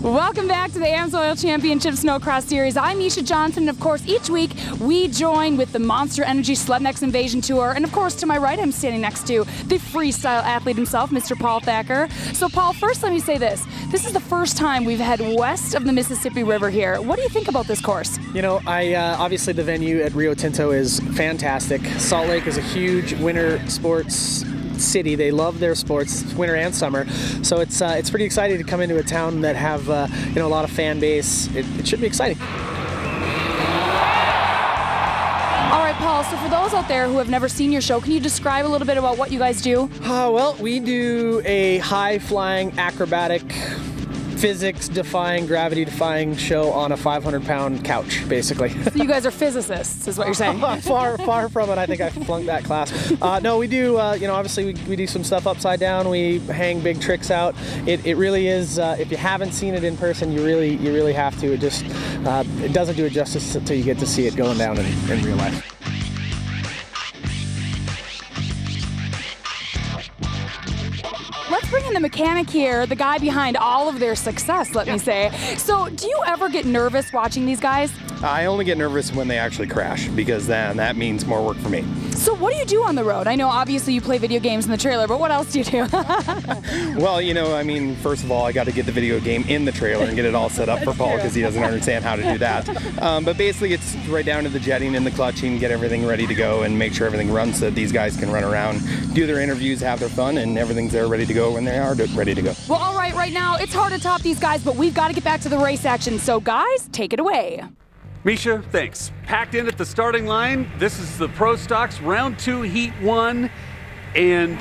Welcome back to the AMSOIL Championship Snocross Series. I'm Misha Johnson, and of course, each week we join with the Monster Energy Sled Invasion Tour. And of course, to my right, I'm standing next to the freestyle athlete himself, Mr. Paul Thacker. So, Paul, first let me say this. This is the first time we've had west of the Mississippi River here. What do you think about this course? You know, obviously the venue at Rio Tinto is fantastic. Salt Lake is a huge winter sports city. They love their sports, winter and summer. So it's pretty exciting to come into a town that have a lot of fan base. It should be exciting. All right, Paul, so for those out there who have never seen your show, can you describe a little bit about what you guys do? Well, we do a high-flying, acrobatic, physics-defying, gravity-defying show on a 500-pound couch, basically. So you guys are physicists, is what you're saying? Far from it. I think I flunked that class. No, we do, obviously we do some stuff upside down. We hang big tricks out. It really is, if you haven't seen it in person, you really have to. It doesn't do it justice until you get to see it going down in real life. Let's bring in the mechanic here, the guy behind all of their success, let me say. So, do you ever get nervous watching these guys? I only get nervous when they actually crash, because then that means more work for me. So what do you do on the road? I know obviously you play video games in the trailer, but what else do you do? Well, first of all, I got to get the video game in the trailer and get it all set up for Paul, because he doesn't understand how to do that. But basically it's right down to the jetting and the clutching, get everything ready to go and make sure everything runs so that these guys can run around, do their interviews, have their fun, and everything's there ready to go when they are ready to go. Well, all right now it's hard to top these guys, but we've got to get back to the race action. So guys, take it away. Misha, thanks. Packed in at the starting line. This is the Pro Stocks Round 2, Heat 1, and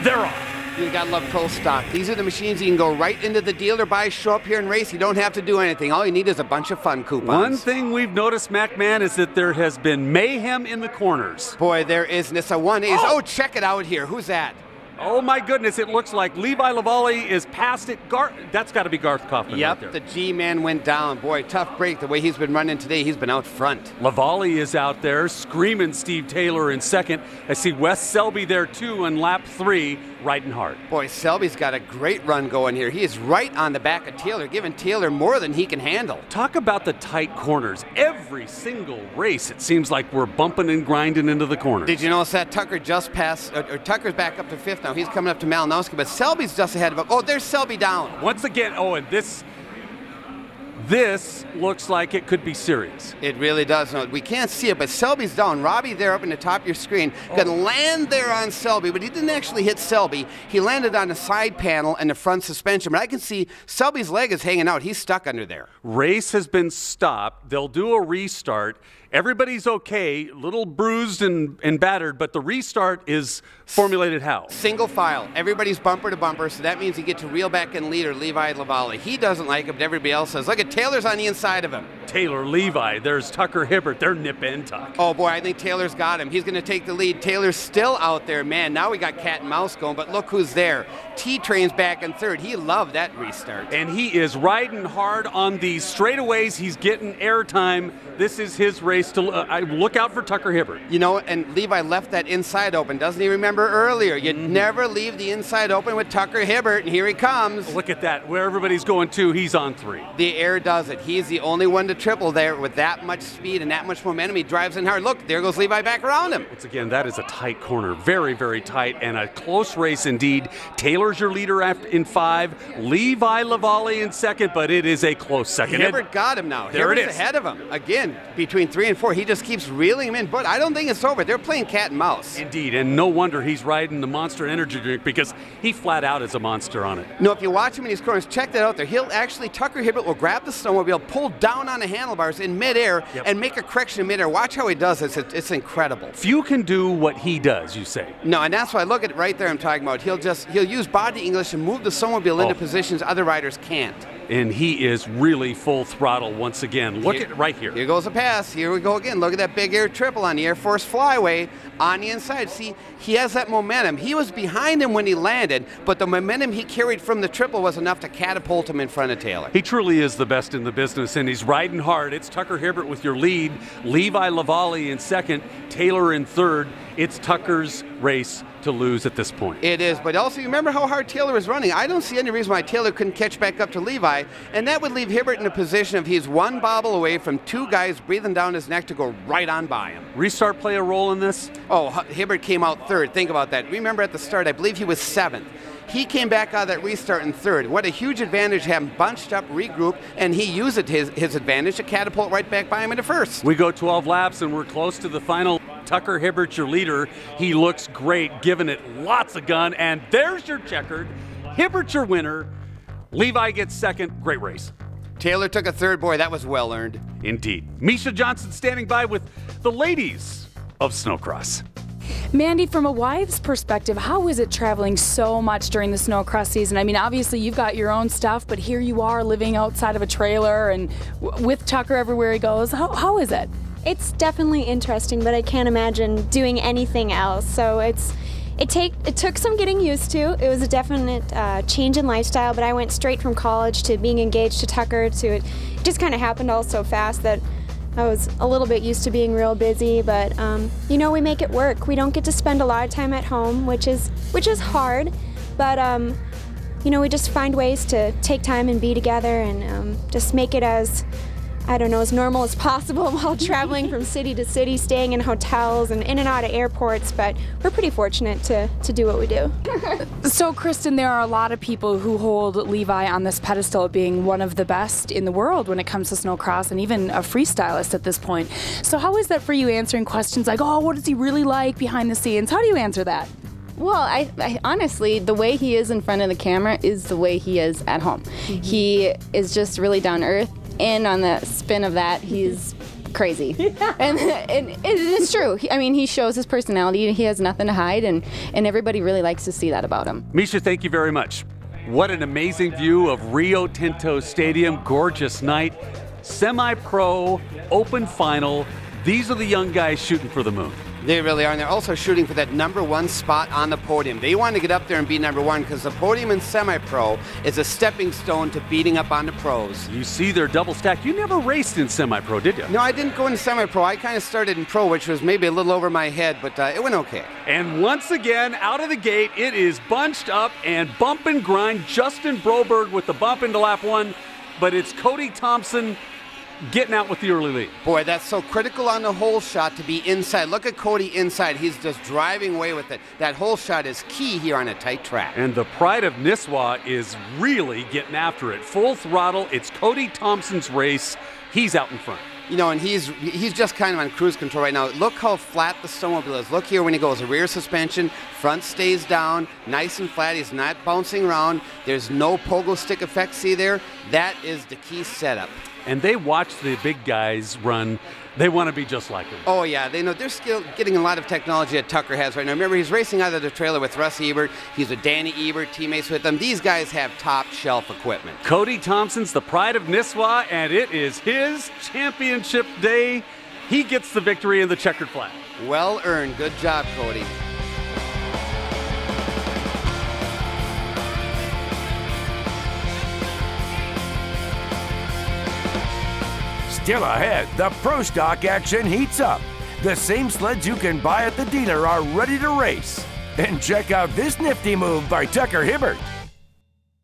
they're off. You gotta love Pro Stock. These are the machines you can go right into the dealer, buy, show up here and race. You don't have to do anything. All you need is a bunch of fun coupons. One thing we've noticed, MacMan, is that there has been mayhem in the corners. Boy, there isn't. It's a 1-ace. Oh, check it out here. Who's that? Oh my goodness, it looks like Levi Lavallee is past it. That's got to be Garth Kaufman right there. Yep, the G-man went down. Boy, tough break. The way he's been running today, he's been out front. Lavallee is out there screaming Steve Taylor in second. I see Wes Selby there too in lap 3, riding hard. Boy, Selby's got a great run going here. He is right on the back of Taylor, giving Taylor more than he can handle. Talk about the tight corners. Every single race, it seems like we're bumping and grinding into the corners. Did you notice that Tucker just passed, or Tucker's back up to 5th now. He's coming up to Malinowski, but Selby's just ahead of him. Oh, there's Selby down. Once again, and this looks like it could be serious. It really does. No, we can't see it, but Selby's down. Robbie there up in the top of your screen. Going to land there on Selby, but he didn't actually hit Selby. He landed on the side panel and the front suspension, but I can see Selby's leg is hanging out. He's stuck under there. Race has been stopped. They'll do a restart. Everybody's okay, a little bruised and battered, but the restart is formulated how? Single file. Everybody's bumper to bumper, so that means you get to reel back in leader, Levi Lavallee. He doesn't like it, but everybody else says, look at Taylor's on the inside of him. Taylor, Levi, there's Tucker Hibbert. They're nip and tuck. Oh, boy, I think Taylor's got him. He's going to take the lead. Taylor's still out there. Man, now we got cat and mouse going, but look who's there. T-Train's back in 3rd. He loved that restart. And he is riding hard on these straightaways. He's getting airtime. This is his race to look out for Tucker Hibbert. You know, and Levi left that inside open. Doesn't he remember earlier? You'd never leave the inside open with Tucker Hibbert, and here he comes. Look at that. Where everybody's going to, he's on 3. The air does it. He's the only one to triple there with that much speed and that much momentum. He drives in hard. Look, there goes Levi back around him. Once again, that is a tight corner. Very, very tight, and a close race indeed. Taylor's your leader in 5. Levi Lavallee in 2nd, but it is a close second. Hibbert got him now. There Hibbert's ahead of him. Again, between 3 and 4, he just keeps reeling him in, but I don't think it's over. They're playing cat and mouse. Indeed, and no wonder he's riding the Monster Energy drink, because he flat out is a monster on it. No, if you watch him in these corners, check that out there. Tucker Hibbert will grab the snowmobile, pull down on the handlebars in midair, and make a correction in midair. Watch how he does this. It's incredible. Few can do what he does, you say. No, and that's why I look at it right there I'm talking about. He'll use body English and move the snowmobile into positions other riders can't. And he is really full throttle once again. Look at right here. Here goes a pass. Here we go again. Look at that big air triple on the Air Force Flyway on the inside. See, he has that momentum. He was behind him when he landed, but the momentum he carried from the triple was enough to catapult him in front of Taylor. He truly is the best in the business, and he's riding hard. It's Tucker Hibbert with your lead, Levi Lavallee in 2nd, Taylor in 3rd, It's Tucker's race to lose at this point. It is, but also you remember how hard Taylor was running. I don't see any reason why Taylor couldn't catch back up to Levi, and that would leave Hibbert in a position if he's one bobble away from two guys breathing down his neck to go right on by him. Restart play a role in this? Oh, Hibbert came out third. Think about that. Remember at the start, I believe he was 7th. He came back out of that restart in 3rd. What a huge advantage to have him bunched up, regroup, and he used it his advantage to catapult right back by him into 1st. We go 12 laps and we're close to the final. Tucker Hibbert, your leader. He looks great, giving it lots of gun, and there's your checkered. Hibbert, your winner. Levi gets 2nd. Great race. Taylor took a 3rd. Boy, that was well earned. Indeed. Misha Johnson standing by with the ladies of Snocross. Mandy, from a wife's perspective, how is it traveling so much during the Snocross season? I mean, obviously you've got your own stuff, but here you are living outside of a trailer and with Tucker everywhere he goes. How is it? It's definitely interesting, but I can't imagine doing anything else. So it took some getting used to. It was a definite change in lifestyle, but I went straight from college to being engaged to Tucker to it just kind of happened all so fast that I was a little bit used to being real busy, but you know, we make it work. We don't get to spend a lot of time at home, which is hard, but you know, we just find ways to take time and be together and just make it as, I don't know, as normal as possible while traveling from city to city, staying in hotels and in and out of airports, but we're pretty fortunate to do what we do. So, Kristen, there are a lot of people who hold Levi on this pedestal of being one of the best in the world when it comes to Snocross and even a freestylist at this point. So how is that for you, answering questions like, oh, what is he really like behind the scenes? How do you answer that? Well, I honestly, the way he is in front of the camera is the way he is at home. Mm-hmm. He is just really down to earth. And on the spin of that, he's crazy. And it is true. I mean, he shows his personality. He has nothing to hide, and everybody really likes to see that about him. Misha, thank you very much. What an amazing view of Rio Tinto Stadium. Gorgeous night. Semi-pro, open final. These are the young guys shooting for the moon. They really are, and they're also shooting for that #1 spot on the podium. They want to get up there and be #1 because the podium in semi-pro is a stepping stone to beating up on the pros. You see their double stack. You never raced in semi-pro, did you? No, I didn't go into semi-pro. I kind of started in pro, which was maybe a little over my head, but it went okay. And once again, out of the gate, it is bunched up and bump and grind. Justin Broberg with the bump into lap 1, but it's Cody Thompson getting out with the early lead. Boy, that's so critical on the hole shot to be inside. Look at Cody inside. He's just driving away with it. That hole shot is key here on a tight track. And the pride of Nisswa is really getting after it. Full throttle. It's Cody Thompson's race. He's out in front. You know, and he's just kind of on cruise control right now. Look how flat the snowmobile is. Look here when he goes, rear suspension, front stays down, nice and flat. He's not bouncing around. There's no pogo stick effect, see there? That is the key setup. And they watch the big guys run. They want to be just like them. Oh, yeah. They know they're still getting a lot of technology that Tucker has right now. Remember, he's racing out of the trailer with Russ Ebert. He's with Danny Ebert, teammates with them. These guys have top-shelf equipment. Cody Thompson's the pride of Nisswa, and it is his championship day. He gets the victory in the checkered flag. Well earned. Good job, Cody. Still ahead, the Pro Stock action heats up. The same sleds you can buy at the dealer are ready to race. And check out this nifty move by Tucker Hibbert.